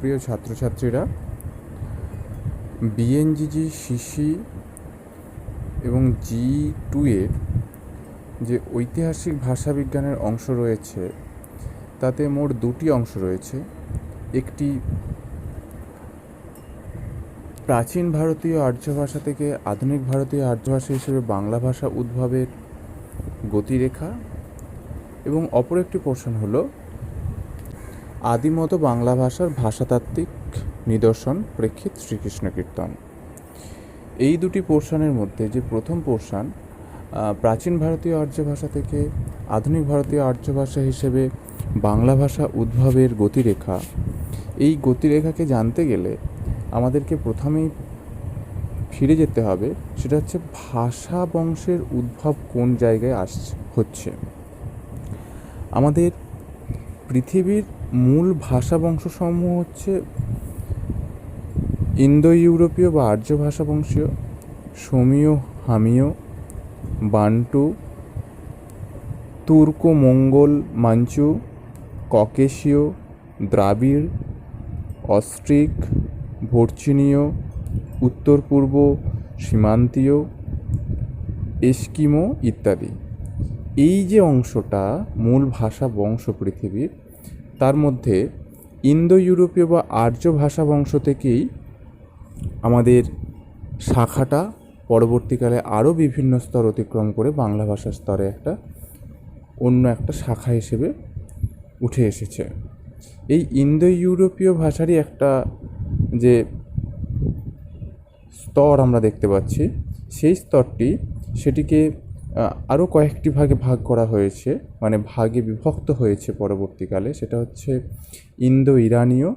সুপ্রিয় ছাত্রছাত্রীরা, বিএনজিজি সিসি এবং G2 এর যে ঐতিহাসিক ভাষাবিজ্ঞানের অংশ রয়েছে তাতে মোট দুটি অংশ রয়েছে। একটি প্রাচীন ভারতীয় আর্য ভাষা থেকে আধুনিক ভারতীয় আর্য ভাষা হিসেবে বাংলা ভাষা উদ্ভবের গতিরেখা, এবং অপর একটি পোর্শন হলো আদিমত বাংলা ভাষার ভাষাতাত্ত্বিক নিদর্শন প্রেক্ষিত শ্রীকৃষ্ণ কীর্তন। এই দুটি পোর্শনের মধ্যে যে প্রথম পোর্শন প্রাচীন ভারতীয় আর্য ভাষা থেকে আধুনিক ভারতীয় আর্য ভাষা হিসেবে বাংলা ভাষা উদ্ভবের গতিরেখা, এই গতিরেখাকে জানতে গেলে আমাদেরকে প্রথমেই ফিরে যেতে হবে। সেটা হচ্ছে ভাষা বংশের উদ্ভব কোন জায়গায় হচ্ছে। আমাদের পৃথিবীর মূল ভাষা বংশসমূহ হচ্ছে ইন্দো ইউরোপীয় বা আর্য ভাষা বংশীয়, সমীয়, হামীয়, বান্টু, তুর্কো মঙ্গল মাঞ্চু, ককেশীয়, দ্রাবিড়, অস্ট্রিক, ভর্চিনীয়, উত্তর পূর্ব সীমান্তীয়, এস্কিমো ইত্যাদি। এই যে অংশটা মূল ভাষা বংশ পৃথিবীর, তার মধ্যে ইন্দো ইউরোপীয় বা আর্য ভাষা বংশ থেকেই আমাদের শাখাটা পরবর্তীকালে আরও বিভিন্ন স্তর অতিক্রম করে বাংলা ভাষার স্তরে অন্য একটা শাখা হিসেবে উঠে এসেছে। এই ইন্দো ইউরোপীয় ভাষারই একটা যে স্তর আমরা দেখতে পাচ্ছি, সেই স্তরটি সেটিকে আরও কয়েকটি ভাগে ভাগ করা হয়েছে, মানে ভাগে বিভক্ত হয়েছে পরবর্তীকালে। সেটা হচ্ছে ইন্দো ইরানীয়,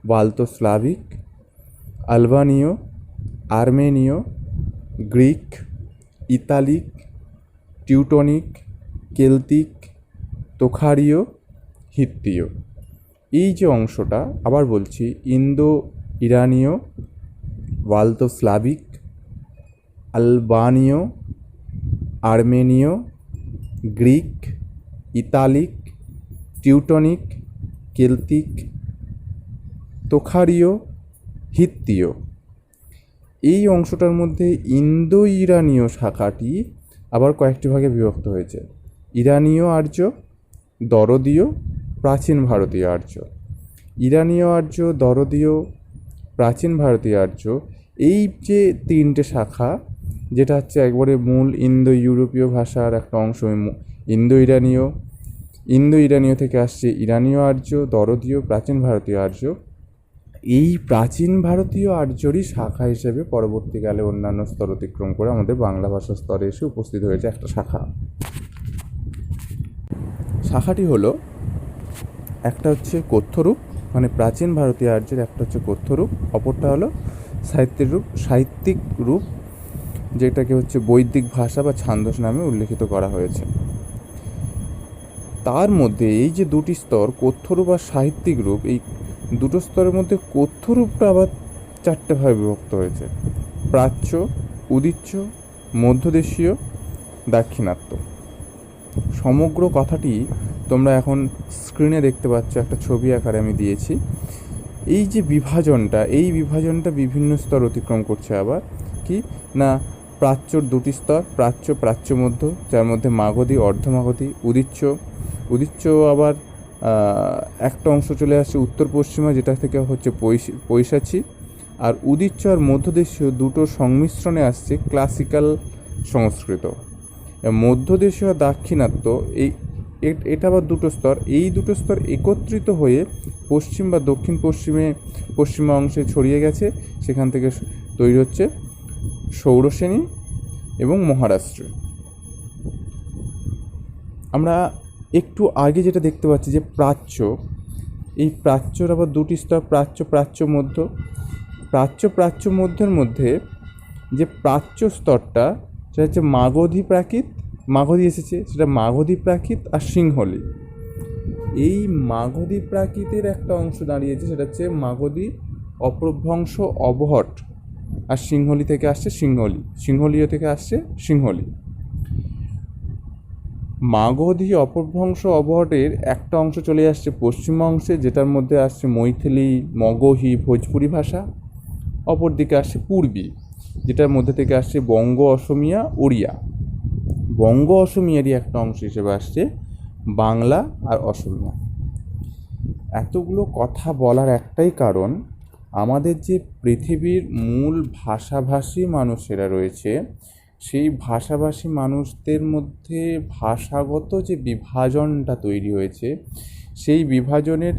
বাল্তো স্লাভিক, আলবানীয়, আর্মেনীয়, গ্রিক, ইতালিক, টিউটনিক, কেলতিক, তোখারীয়, হিত্তীয়। এই যে অংশটা, আবার বলছি, ইন্দো ইরানীয়, বাল্তো স্লাভিক, আলবানীয়, আর্মেনীয়, গ্রিক, ইতালিক, টিউটনিক, কেলতিক, তোখারীয়, হিত্তীয়। এই অংশটার মধ্যে ইন্দো ইরানীয় শাখাটি আবার কয়েকটি ভাগে বিভক্ত হয়েছে। ইরানীয় আর্য, দরদীয়, প্রাচীন ভারতীয় আর্য। ইরানীয় আর্য, দরদীয়, প্রাচীন ভারতীয় আর্য, এই যে তিনটে শাখা, যেটা হচ্ছে একবারে মূল ইন্দো ইউরোপীয় ভাষার একটা অংশ। ইন্দো ইরানীয় থেকে আসছে ইরানীয় আর্য, দরদীয়, প্রাচীন ভারতীয় আর্য। এই প্রাচীন ভারতীয় আর্যরই শাখা হিসেবে পরবর্তীকালে অন্যান্য স্তর অতিক্রম করে আমাদের বাংলা ভাষার স্তরে এসে উপস্থিত হয়েছে একটা শাখা। শাখাটি হলো, একটা হচ্ছে কথ্যরূপ, মানে প্রাচীন ভারতীয় আর্যের একটা হচ্ছে কথ্যরূপ, অপরটা হলো সাহিত্যিক রূপ, যেটাকে হচ্ছে বৈদিক ভাষা বা ছান্দস নামে উল্লেখিত করা হয়েছে। তার মধ্যে এই যে দুটি স্তর, কথ্যরূপ আর সাহিত্যিক রূপ, এই দুটো স্তরের মধ্যে কথ্যরূপটা আবার চারটে ভাগে বিভক্ত হয়েছে: প্রাচ্য, উদিচ্য, মধ্যদেশীয়, দাক্ষিণাত্য। সমগ্র কথাটি তোমরা এখন স্ক্রিনে দেখতে পাচ্ছ, একটা ছবি আকারে আমি দিয়েছি। এই যে এই বিভাজনটা বিভিন্ন স্তর অতিক্রম করছে। আবার কি না, প্রাচ্যর দুটি স্তর, প্রাচ্য মধ্য, যার মধ্যে মাগধী, অর্ধমাগধী, উদিচ্য আবার একটা অংশ চলে আসছে উত্তর পশ্চিমা, যেটা থেকে হচ্ছে পৈশাচী। আর উদিচ্য আর মধ্যদেশীয় দুটো সংমিশ্রণে আসছে ক্লাসিক্যাল সংস্কৃত। মধ্যদেশীয় আর দাক্ষিণাত্য, এটা আবার দুটো স্তর। এই দুটো স্তর একত্রিত হয়ে পশ্চিম বা দক্ষিণ পশ্চিমা অংশে ছড়িয়ে গেছে। সেখান থেকে তৈরি হচ্ছে ষৌড়শ্রেণী এবং মহারাষ্ট্র। আমরা একটু আগে যেটা দেখতে পাচ্ছি যে এই প্রাচ্যর আবার দুটি স্তর, প্রাচ্য মধ্যের মধ্যে যে প্রাচ্য স্তরটা, সেটা হচ্ছে মাগধী এসেছে, সেটা মাগধী প্রাকৃত আর সিংহলি। এই মাগধী প্রাকৃতের একটা অংশ দাঁড়িয়েছে, সেটা হচ্ছে মাগধী অপ্রভ্রংশ অবহট, আর সিংহলীয় থেকে আসছে সিংহলি। মাগধী অপভ্রংশ অবহটের একটা অংশ চলে আসছে পশ্চিম অংশে, যেটার মধ্যে আসছে মৈথিলি, মগহী, ভোজপুরি ভাষা। অপরদিকে আসছে পূর্বী, যেটার মধ্যে থেকে আসছে বঙ্গ, অসমিয়া, ওড়িয়া। বঙ্গ অসমিয়ারই একটা অংশ হিসেবে আসছে বাংলা আর অসমিয়া। এতগুলো কথা বলার একটাই কারণ, আমাদের যে পৃথিবীর মূল ভাষাভাষী মানুষেরা রয়েছে, সেই ভাষাভাষী মানুষদের মধ্যে ভাষাগত যে বিভাজনটা তৈরি হয়েছে, সেই বিভাজনের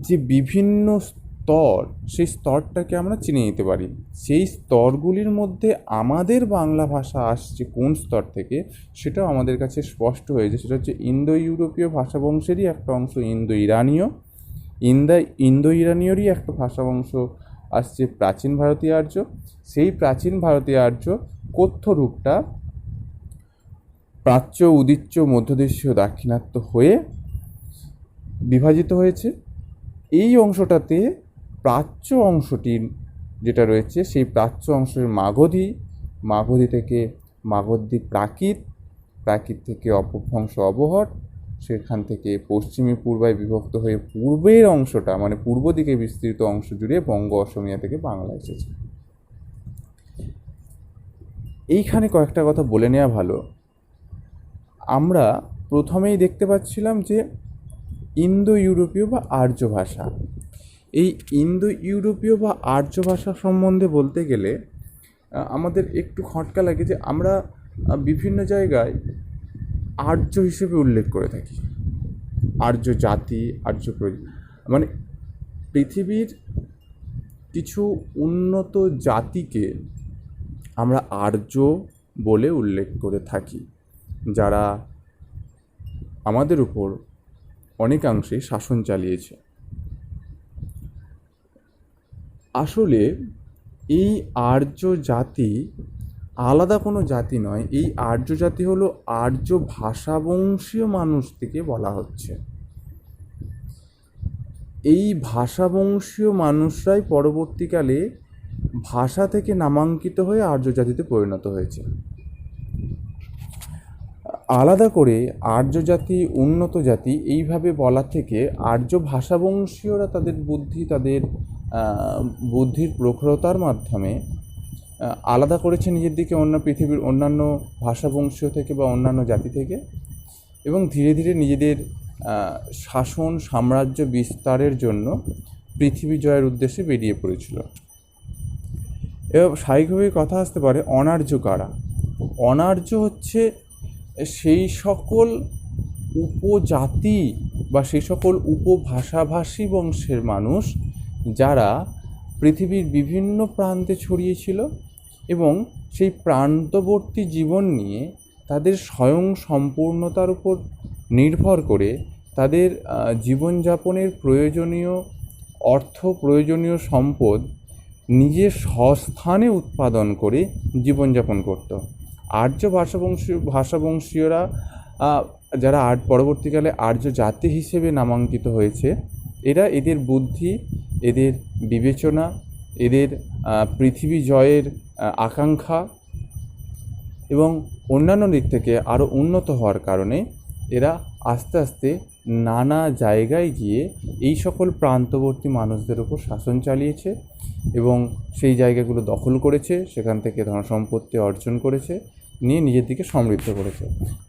যে বিভিন্ন স্তর, সেই স্তরটাকে আমরা চিনে নিতে পারি। সেই স্তরগুলির মধ্যে আমাদের বাংলা ভাষা আসছে কোন স্তর থেকে, সেটাও আমাদের কাছে স্পষ্ট হয়েছে। সেটা হচ্ছে ইন্দো ইউরোপীয় ভাষাবংশেরই একটা অংশ ইন্দো ইরানীয়। ইন্দো ইরানীয়রই একটা ভাষাবংশ আসছে প্রাচীন ভারতীয় আর্য। সেই প্রাচীন ভারতীয় আর্য কথ্য রূপটা প্রাচ্য, উদিচ্য, মধ্যদেশীয়, দাক্ষিণাত্য হয়ে বিভাজিত হয়েছে। এই অংশটাতে প্রাচ্য অংশটির যেটা রয়েছে, সেই প্রাচ্য অংশের মাগধী, মাগধী থেকে মাগধী প্রাকৃত, প্রাকৃত থেকে অপভ্রংশ অবহট, সেখান থেকে পশ্চিমী পূর্বায় বিভক্ত হয়ে পূর্বের অংশটা মানে পূর্ব দিকে বিস্তৃত অংশ জুড়ে বঙ্গ, অসমিয়া থেকে বাংলা এসেছে। এইখানে কয়েকটা কথা বলে নেওয়া ভালো। আমরা প্রথমেই দেখতে পাচ্ছিলাম যে ইন্দো ইউরোপীয় বা আর্য ভাষা। এই ইন্দো ইউরোপীয় বা আর্য ভাষা সম্বন্ধে বলতে গেলে আমাদের একটু খটকা লাগে যে আমরা বিভিন্ন জায়গায় আর্য হিসেবে উল্লেখ করে থাকি। আর্য জাতি, আর্য মানে পৃথিবীর কিছু উন্নত জাতিকে আমরা আর্য বলে উল্লেখ করে থাকি, যারা আমাদের উপর অনেকাংশে শাসন চালিয়েছে। আসলে এই আর্য জাতি আলাদা কোনো জাতি নয়। এই আর্য জাতি হলো আর্য ভাষাবংশীয় মানুষ থেকে বলা হচ্ছে। এই ভাষাবংশীয় মানুষরাই পরবর্তীকালে ভাষা থেকে নামাঙ্কিত হয়ে আর্য জাতিতে পরিণত হয়েছে। আলাদা করে আর্য জাতি, উন্নত জাতি এইভাবে বলা থেকে আর্য ভাষাবংশীয়রা তাদের বুদ্ধির প্রখরতার মাধ্যমে আলাদা করেছে নিজের দিকে পৃথিবীর অন্যান্য ভাষাবংশীয় থেকে বা অন্যান্য জাতি থেকে, এবং ধীরে ধীরে নিজেদের শাসন সাম্রাজ্য বিস্তারের জন্য পৃথিবী জয়ের উদ্দেশ্যে বেরিয়ে পড়েছিল। এবার স্বাভাবিকভাবে কথা আসতে পারে অনার্য কারা। অনার্য হচ্ছে সেই সকল উপজাতি বা সেই সকল উপভাষাভাষী বংশের মানুষ যারা পৃথিবীর বিভিন্ন প্রান্তে ছড়িয়েছিল এবং সেই প্রান্তবর্তী জীবন নিয়ে তাদের স্বয়ং সম্পূর্ণতার উপর নির্ভর করে তাদের জীবনযাপনের প্রয়োজনীয় অর্থ, প্রয়োজনীয় সম্পদ নিজের স্বস্থানে উৎপাদন করে জীবনযাপন করত। আর্য ভাষাবংশীয়রা যারা পরবর্তীকালে আর্য জাতি হিসেবে নামাঙ্কিত হয়েছে, এদের বুদ্ধি, এদের বিবেচনা, এদের পৃথিবী জয়ের আকাঙ্ক্ষা এবং অন্যান্য দিক থেকে আরও উন্নত হওয়ার কারণে এরা আস্তে আস্তে নানা জায়গায় গিয়ে এই সকল প্রান্তবর্তী মানুষদের উপর শাসন চালিয়েছে এবং সেই জায়গাগুলো দখল করেছে, সেখান থেকে ধনসম্পত্তি অর্জন করেছে, নিয়ে নিজের দিকে সমৃদ্ধ করেছে।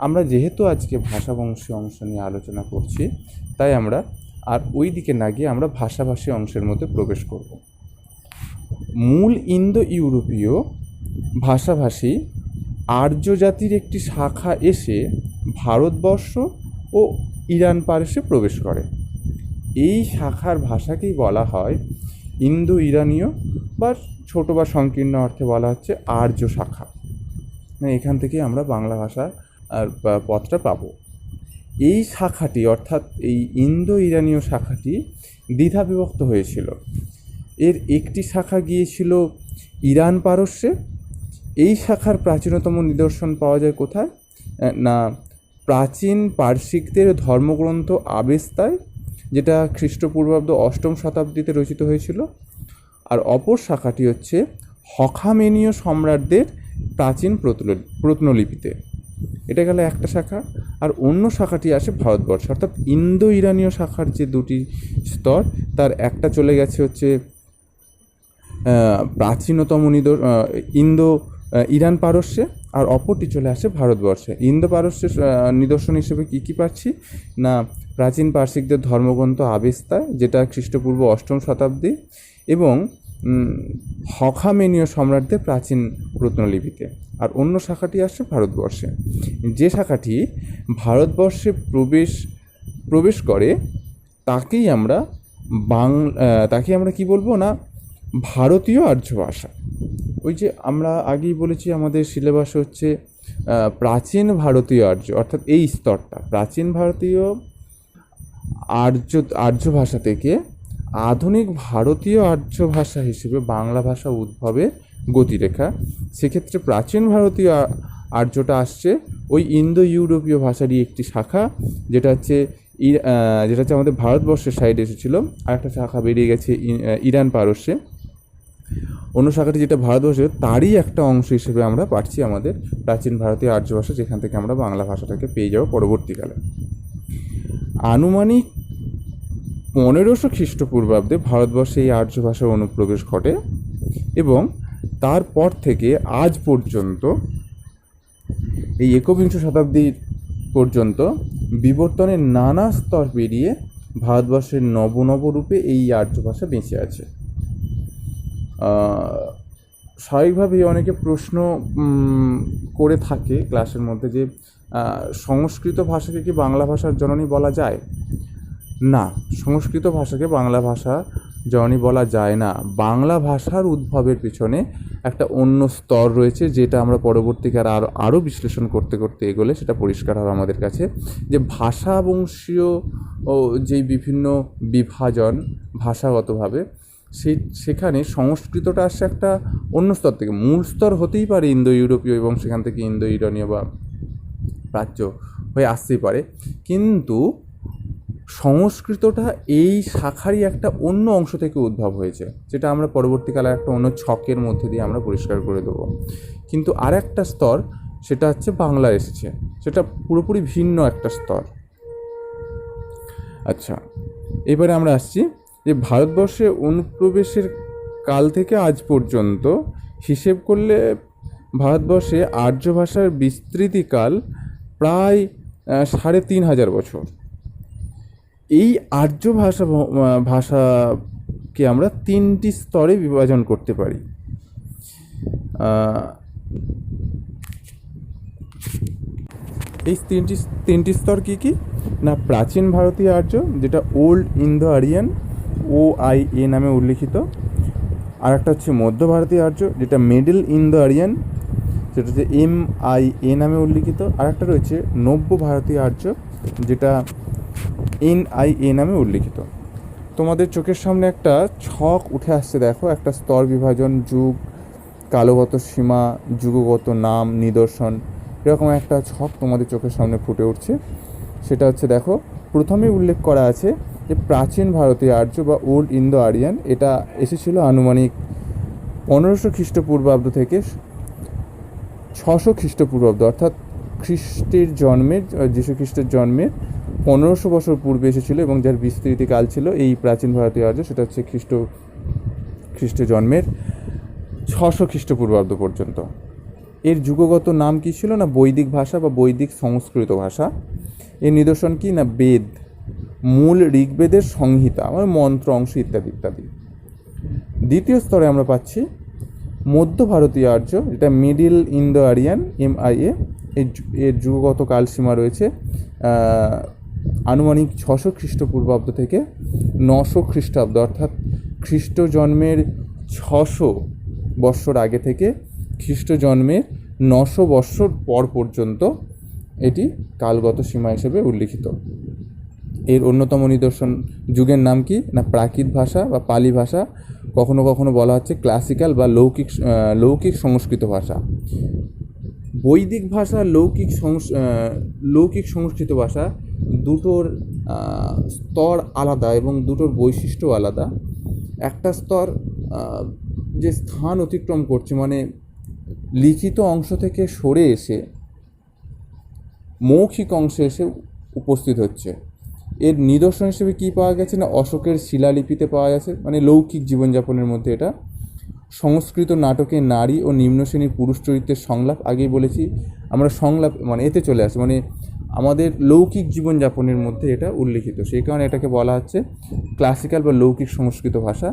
আমরা যেহেতু আজকে ভাষাবংশী অংশ নিয়ে আলোচনা করছি, তাই আমরা আর ওই দিকে না গিয়ে আমরা ভাষাভাষী অংশের মধ্যে প্রবেশ করব। মূল ইন্দো ইউরোপীয় ভাষাভাষী আর্য জাতির একটি শাখা এসে ভারতবর্ষ ও ইরান পারস্যে প্রবেশ করে। এই শাখার ভাষাকেই বলা হয় ইন্দো ইরানীয়, বা ছোট বা সংকীর্ণ অর্থে বলা হচ্ছে আর্য শাখা। এখান থেকে আমরা বাংলা ভাষার পথটা পাবো। এই শাখাটি অর্থাৎ এই ইন্দো ইরানীয় শাখাটি দ্বিধা বিভক্ত হয়েছিল। এর একটি শাখা গিয়েছিল ইরান পারস্যে। এই শাখার প্রাচীনতম নিদর্শন পাওয়া যায় কোথায় না, প্রাচীন পার্সিকদের ধর্মগ্রন্থ আবেস্তায়, যেটা খ্রিস্টপূর্বাব্দ 8ম শতাব্দীতে রচিত হয়েছিল। আর অপর শাখাটি হচ্ছে হখামেনীয় সম্রাটদের প্রাচীন প্রত্নলিপিতে। এটা গেল একটা শাখা। আর অন্য শাখাটি আসে ভারতবর্ষ, অর্থাৎ ইন্দো ইরানীয় শাখার যে দুটি স্তর, তার একটা চলে গেছে হচ্ছে প্রাচীনতম ইন্দো ইরান পারস্যে, আর অপরটি চলে আসে ভারতবর্ষে। ইন্দো পারস্যের নিদর্শন হিসেবে কী কী পাচ্ছি না, প্রাচীন পার্সিকদের ধর্মগ্রন্থ আবেস্তায়, যেটা খ্রিস্টপূর্ব 8ম শতাব্দী, এবং হখামেনীয় সম্রাটদের প্রাচীন প্রত্নলিপিতে। আর অন্য শাখাটি আসছে ভারতবর্ষে। যে শাখাটি ভারতবর্ষে প্রবেশ করে তাকেই আমরা কি বলবো না, ভারতীয় আর্য ভাষা। ওই যে আমরা আগেই বলেছি আমাদের সিলেবাসে হচ্ছে প্রাচীন ভারতীয় আর্য, অর্থাৎ এই স্তরটা প্রাচীন ভারতীয় আর্য ভাষা থেকে আধুনিক ভারতীয় আর্য ভাষা হিসেবে বাংলা ভাষা উদ্ভবের গতিরেখা। সেক্ষেত্রে প্রাচীন ভারতীয় আর্যটা আসছে ওই ইন্দো ইউরোপীয় ভাষারই একটি শাখা, যেটা হচ্ছে আমাদের ভারতবর্ষের সাইডে এসেছিলো। আর একটা শাখা বেরিয়ে গেছে ইরান পারস্যে। অন্য শাখাটি যেটা ভারতবর্ষে, তারই একটা অংশ হিসেবে আমরা পাচ্ছি আমাদের প্রাচীন ভারতীয় আর্য ভাষা, যেখান থেকে আমরা বাংলা ভাষাটাকে পেয়ে যাব পরবর্তীকালে। আনুমানিক 1500 খ্রিস্টপূর্বাব্দে ভারতবর্ষে এই আর্য ভাষার অনুপ্রবেশ ঘটে, এবং তারপর থেকে আজ পর্যন্ত এই 21 শতাব্দী পর্যন্ত বিবর্তনের নানা স্তর পেরিয়ে ভারতবর্ষের নবরূপে এই আর্য ভাষা বেঁচে আছে। স্বাভাবিকভাবেই অনেকে প্রশ্ন করে থাকে ক্লাসের মধ্যে যে সংস্কৃত ভাষাকে কি বাংলা ভাষার জননী বলা যায়? না, সংস্কৃত ভাষাকে বাংলা ভাষা জননী বলা যায় না। বাংলা ভাষার উদ্ভবের পিছনে একটা অন্য স্তর রয়েছে, যেটা আমরা পরবর্তীকালে আরও বিশ্লেষণ করতে করতে এগোলে সেটা পরিষ্কার হবে আমাদের কাছে, যে ভাষা বংশীয় ও যেই বিভিন্ন বিভাজন ভাষাগতভাবে, সেখানে সংস্কৃতটা আসছে একটা অন্য স্তর থেকে। মূল স্তর হতেই পারে ইন্দো ইউরোপীয়, এবং সেখান থেকে ইন্দো ইরানীয় বা প্রাচ্য হয়ে আসতেই পারে, কিন্তু সংস্কৃতটা এই শাখারই একটা অন্য অংশ থেকে উদ্ভব হয়েছে, যেটা আমরা পরবর্তীকালে একটা অন্য ছকের মধ্যে দিয়ে আমরা পরিষ্কার করে দেবো। কিন্তু আর একটা স্তর, সেটা হচ্ছে বাংলা এসেছে, সেটা পুরোপুরি ভিন্ন একটা স্তর। আচ্ছা, এবারে আমরা আসছি যে ভারতবর্ষে অনুপ্রবেশের কাল থেকে আজ পর্যন্ত হিসেব করলে ভারতবর্ষে আর্য ভাষার বিস্তৃতিকাল প্রায় 3500 বছর। এই আর্য ভাষাকে আমরা 3টি স্তরে বিভাজন করতে পারি। এই তিনটি স্তর কী কী না, প্রাচীন ভারতীয় আর্য, যেটা ওল্ড ইন্দো আরিয়ান OIA নামে উল্লিখিত। আর একটা হচ্ছে মধ্য ভারতীয় আর্য, যেটা মিডল ইন্দো আরিয়ান, সেটা হচ্ছে MIA নামে উল্লিখিত। আর একটা রয়েছে নব্য ভারতীয় আর্য, যেটা NIA নামে উল্লিখিত। তোমাদের চোখের সামনে একটা ছক উঠে আসছে, দেখো, একটা স্তর বিভাজন, যুগ, কালগত সীমা, যুগগত নাম, নিদর্শন, এরকম একটা ছক তোমাদের চোখের সামনে ফুটে উঠছে। সেটা হচ্ছে, দেখো, প্রথমে উল্লেখ করা আছে যে প্রাচীন ভারতীয় আর্য বা ওল্ড ইন্দো আরিয়ান, এটা এসেছিল আনুমানিক 1500 খ্রিস্টপূর্বাব্দ থেকে 600 খ্রিস্টপূর্বাব্দ, অর্থাৎ যীশু খ্রিস্টের জন্মের 1500 বছর পূর্বে এসেছিল, এবং যার বিস্তৃতিকাল ছিল এই প্রাচীন ভারতীয় আর্য, সেটা হচ্ছে খ্রিস্টের জন্মের 600 খ্রিস্টপূর্বাব্দ পর্যন্ত। এর যুগগত নাম কী ছিল না, বৈদিক ভাষা বা বৈদিক সংস্কৃত ভাষা। এর নিদর্শন কি না, বেদ, মূল ঋগ্বেদের সংহিতা, মানে মন্ত্র অংশ ইত্যাদি ইত্যাদি। দ্বিতীয় স্তরে আমরা পাচ্ছি মধ্য ভারতীয় আর্য, যেটা মিডিল ইন্দো আরিয়ান MIA। এর যুগগত কালসীমা রয়েছে আনুমানিক 600 খ্রিস্টপূর্বাব্দ থেকে 900 খ্রিস্টাব্দ, অর্থাৎ খ্রিস্ট জন্মের 600 বৎসর আগে থেকে খ্রিস্ট জন্মের 900 বৎসর পর পর্যন্ত এটি কালগত সীমা হিসেবে উল্লিখিত। এর অন্যতম নিদর্শন যুগের নাম কি না, প্রাকৃত ভাষা বা পালি ভাষা, কখনো কখনো বলা হচ্ছে ক্লাসিক্যাল বা লৌকিক সংস্কৃত ভাষা। বৈদিক ভাষা, লৌকিক সংস্কৃত ভাষা দুটোর স্তর আলাদা এবং দুটোর বৈশিষ্ট্য আলাদা। একটা স্তর যে স্থান অতিক্রম করছে, মানে লিখিত অংশ থেকে সরে এসে মৌখিক অংশে এসে উপস্থিত হচ্ছে। এর নিদর্শন হিসেবে কী পাওয়া গেছে না, অশোকের শিলালিপিতে পাওয়া গেছে, মানে লৌকিক জীবনযাপনের মধ্যে এটা। সংস্কৃত নাটকে নারী ও নিম্ন শ্রেণীর পুরুষ চরিত্রের সংলাপ, আগেই বলেছি আমরা সংলাপ মানে এতে চলে আসে, মানে আমাদের লৌকিক জীবনযাপনের মধ্যে এটা উল্লিখিত, সেই কারণে এটাকে বলা হচ্ছে ক্লাসিক্যাল বা লৌকিক সংস্কৃত ভাষা।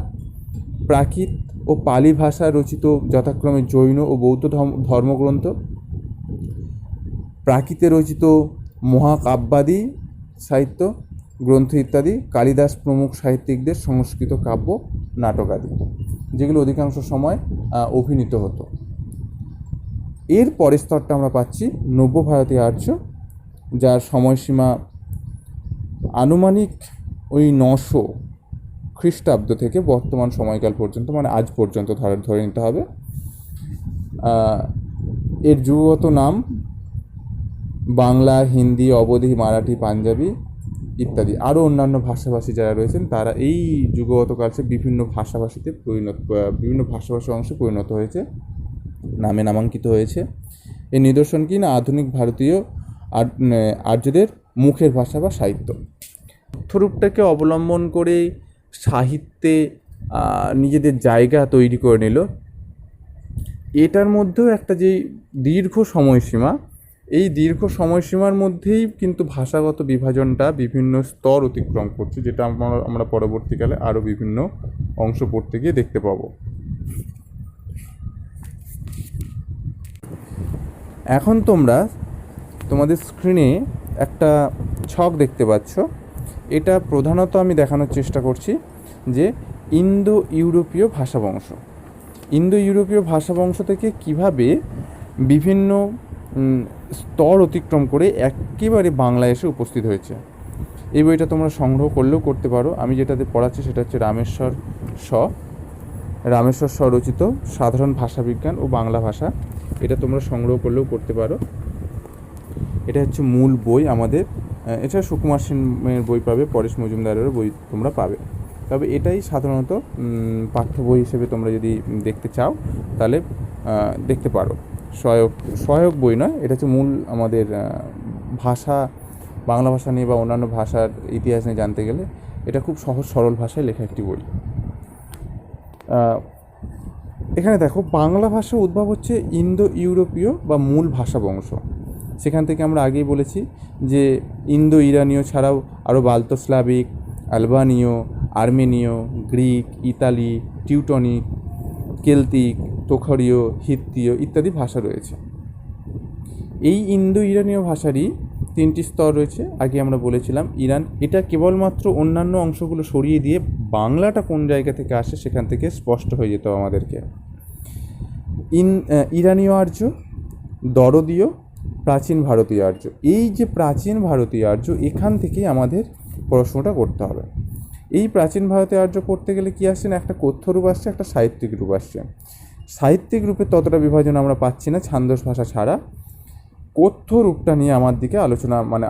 প্রাকৃত ও পালি ভাষা রচিত যথাক্রমে জৈন ও বৌদ্ধ ধর্মগ্রন্থ, প্রাকৃতে রচিত মহাকাব্যাদি সাহিত্য গ্রন্থ ইত্যাদি, কালিদাস প্রমুখ সাহিত্যিকদের সংস্কৃত কাব্য, নাটক আদি, যেগুলো অধিকাংশ সময় অভিনীত হতো। এর পরের স্তরটা আমরা পাচ্ছি নব্য ভারতীয় আর্য, যার সময়সীমা আনুমানিক ওই 900 খ্রিস্টাব্দ থেকে বর্তমান সময়কাল পর্যন্ত, মানে আজ পর্যন্ত ধরে নিতে হবে। এর যুগগত নাম বাংলা, হিন্দি, অবধি, মারাঠি, পাঞ্জাবি ইত্যাদি। আরও অন্যান্য ভাষাভাষী যারা রয়েছেন তারা এই যুগগত কালকে বিভিন্ন ভাষাভাষী অংশে পরিণত হয়েছে, নামে নামাঙ্কিত হয়েছে। এই নিদর্শন কি না, আধুনিক ভারতীয় আর্যদের মুখের ভাষা বা সাহিত্য। তথ্যরূপটাকে অবলম্বন করে সাহিত্যে নিজেদের জায়গা তৈরি করে নিল। এটার মধ্যেও একটা যে দীর্ঘ সময়সীমা, এই দীর্ঘ সময়সীমার মধ্যেই কিন্তু ভাষাগত বিভাজনটা বিভিন্ন স্তর অতিক্রম করছে, যেটা আমরা পরবর্তীকালে আরও বিভিন্ন অংশ পড়তে গিয়ে দেখতে পাবো। এখন তোমাদের স্ক্রিনে একটা ছক দেখতে পাচ্ছ। এটা প্রধানত আমি দেখানোর চেষ্টা করছি যে ইন্দো ইউরোপীয় ভাষাবংশ, ইন্দো ইউরোপীয় ভাষাবংশ থেকে কিভাবে বিভিন্ন স্তর অতিক্রম করে একেবারে বাংলায় এসে উপস্থিত হয়েছে। এই বইটা তোমরা সংগ্রহ করলেও করতে পারো। আমি যেটাতে পড়াচ্ছি সেটা হচ্ছে রামেশ্বর স রচিত সাধারণ ভাষাবিজ্ঞান ও বাংলা ভাষা। এটা তোমরা সংগ্রহ করলেও করতে পারো। এটা হচ্ছে মূল বই আমাদের। এছাড়া সুকুমার সেনের বই পাবে, পরেশ মজুমদারেরও বই তোমরা পাবে। তবে এটাই সাধারণত পাঠ্য বই হিসেবে তোমরা যদি দেখতে চাও তাহলে দেখতে পারো। সহায়ক বই নয়, এটা হচ্ছে মূল আমাদের ভাষা, বাংলা ভাষা নিয়ে বা অন্যান্য ভাষার ইতিহাস নিয়ে জানতে গেলে এটা খুব সহজ সরল ভাষায় লেখা একটি বই। এখানে দেখো, বাংলা ভাষা উদ্ভব হচ্ছে ইন্দো ইউরোপীয় বা মূল ভাষা বংশ। সেখান থেকে আমরা আগেই বলেছি যে ইন্দো ইরানীয় ছাড়াও আরও বাল্তোস্লাভিক, আলবানীয়, আর্মেনীয়, গ্রিক, ইতালি, টিউটনিক, কেলতিক, তোখরীয়, হিত্তীয় ইত্যাদি ভাষা রয়েছে। এই ইন্দো ইরানীয় ভাষারই 3টি স্তর রয়েছে। আগে আমরা বলেছিলাম ইরান, এটা কেবলমাত্র অন্যান্য অংশগুলো সরিয়ে দিয়ে বাংলাটা কোন জায়গা থেকে আসে সেখান থেকে স্পষ্ট হয়ে যেত আমাদেরকে। ইরানীয় আর্য, দরদীয়, প্রাচীন ভারতীয় আর্য। এই যে প্রাচীন ভারতীয় আর্য, এখান থেকেই আমাদের প্রশ্নটা করতে হবে। এই প্রাচীন ভারতীয় আর্য করতে গেলে কী আসছে না, একটা কথ্য রূপ আসছে, একটা সাহিত্যিক রূপ আসছে। সাহিত্যিক রূপে ততটা বিভাজন আমরা পাচ্ছি না ছান্দস ভাষা ছাড়া। কথ্য রূপটা নিয়ে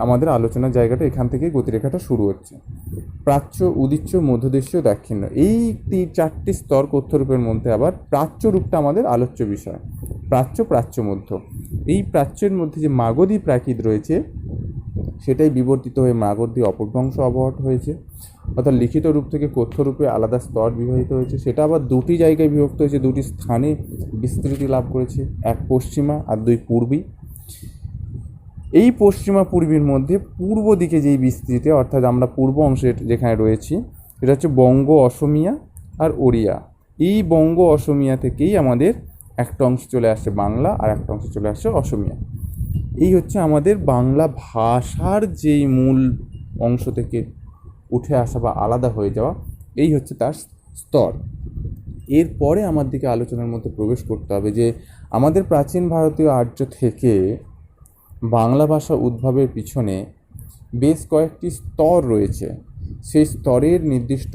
আমাদের আলোচনার জায়গাটা এখান থেকেই গতিরেখাটা শুরু হচ্ছে। প্রাচ্য, উদিচ্য, মধ্যদেশীয়, দাক্ষিণ্য, এই 4টি স্তর কথ্য রূপের মধ্যে আবার প্রাচ্য রূপটা আমাদের আলোচ্য বিষয়। প্রাচ্য মধ্য, এই প্রাচ্যের মধ্যে যে মাগধী প্রাকৃত রয়েছে সেটাই বিবর্তিত হয়ে মাগধী অপভ্রংশ অবহট হয়েছে, অর্থাৎ লিখিত রূপ থেকে কথ্য রূপে আলাদা স্তর বিভাজিত হয়েছে। সেটা আবার 2টি জায়গায় বিভক্ত হয়েছে, 2টি স্থানে বিস্তৃতি লাভ করেছে, এক পশ্চিমা আর 2 পূর্বী। এই পশ্চিমা পূর্বীর মধ্যে পূর্ব দিকে যেই বিস্তৃতি, অর্থাৎ আমরা পূর্ব অংশে যেখানে রয়েছি এটা হচ্ছে বঙ্গ, অসমিয়া আর ওড়িয়া। এই বঙ্গ অসমিয়া থেকেই আমাদের একটা অংশ চলে আসছে বাংলা আর একটা অংশ চলে আসছে অসমিয়া। এই হচ্ছে আমাদের বাংলা ভাষার যেই মূল অংশ থেকে উঠে আসা বা আলাদা হয়ে যাওয়া, এই হচ্ছে তার স্তর। এরপরে আমার দিকে আলোচনার মধ্যে প্রবেশ করতে হবে যে আমাদের প্রাচীন ভারতীয় আর্য থেকে বাংলা ভাষা উদ্ভবের পিছনে বেশ কয়েকটি স্তর রয়েছে। সেই স্তরের নির্দিষ্ট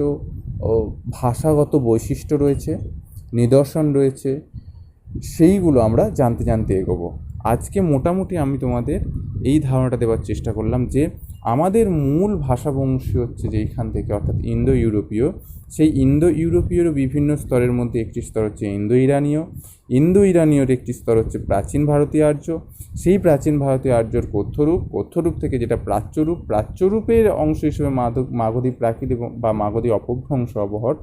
ভাষাগত বৈশিষ্ট্য রয়েছে, নিদর্শন রয়েছে, সেইগুলো আমরা জানতে এগোবো। আজকে মোটামুটি আমি তোমাদের এই ধারণাটা দেওয়ার চেষ্টা করলাম যে আমাদের মূল ভাষাবংশী হচ্ছে যেইখান থেকে, অর্থাৎ ইন্দো ইউরোপীয়। সেই ইন্দো ইউরোপীয়র বিভিন্ন স্তরের মধ্যে একটি স্তর হচ্ছে ইন্দো ইরানীয়, ইন্দো ইরানীয়র একটি স্তর হচ্ছে প্রাচীন ভারতীয় আর্য, সেই প্রাচীন ভারতীয় আর্যর কথ্যরূপ, কথ্যরূপ থেকে যেটা প্রাচ্যরূপ, প্রাচ্যরূপের অংশ হিসেবে মাগধী প্রাকৃত বা মাগধী অপভ্রংশ অবহট,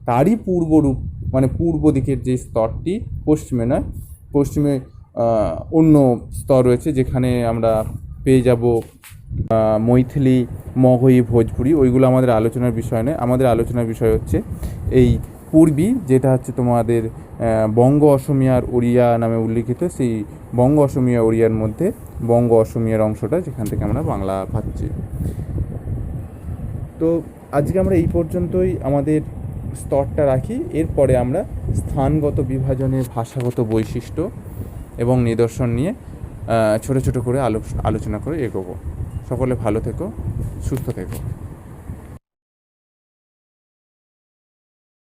তারই পূর্বরূপ মানে পূর্ব দিকের যে স্তরটি, পশ্চিমে নয়, পশ্চিমে অন্য স্তর রয়েছে যেখানে আমরা পেয়ে যাব মৈথিলি, মগহী, ভোজপুরি। ওইগুলো আমাদের আলোচনার বিষয় নয়। আমাদের আলোচনার বিষয় হচ্ছে এই পূর্বী, যেটা হচ্ছে তোমাদের বঙ্গ অসমিয়ার ওড়িয়া নামে উল্লিখিত, সেই বঙ্গ অসমিয়া ওড়িয়ার মধ্যে বঙ্গ অসমিয়ার অংশটা, যেখান থেকে আমরা বাংলা পাচ্ছি। তো আজকে আমরা এই পর্যন্তই আমাদের স্তরটা রাখি। এরপরে আমরা স্থানগত বিভাজনের ভাষাগত বৈশিষ্ট্য এবং নিদর্শন নিয়ে ছোট ছোট করে আলোচনা করে এগোবো। সকলে ভালো থেকো, সুস্থ থেকো।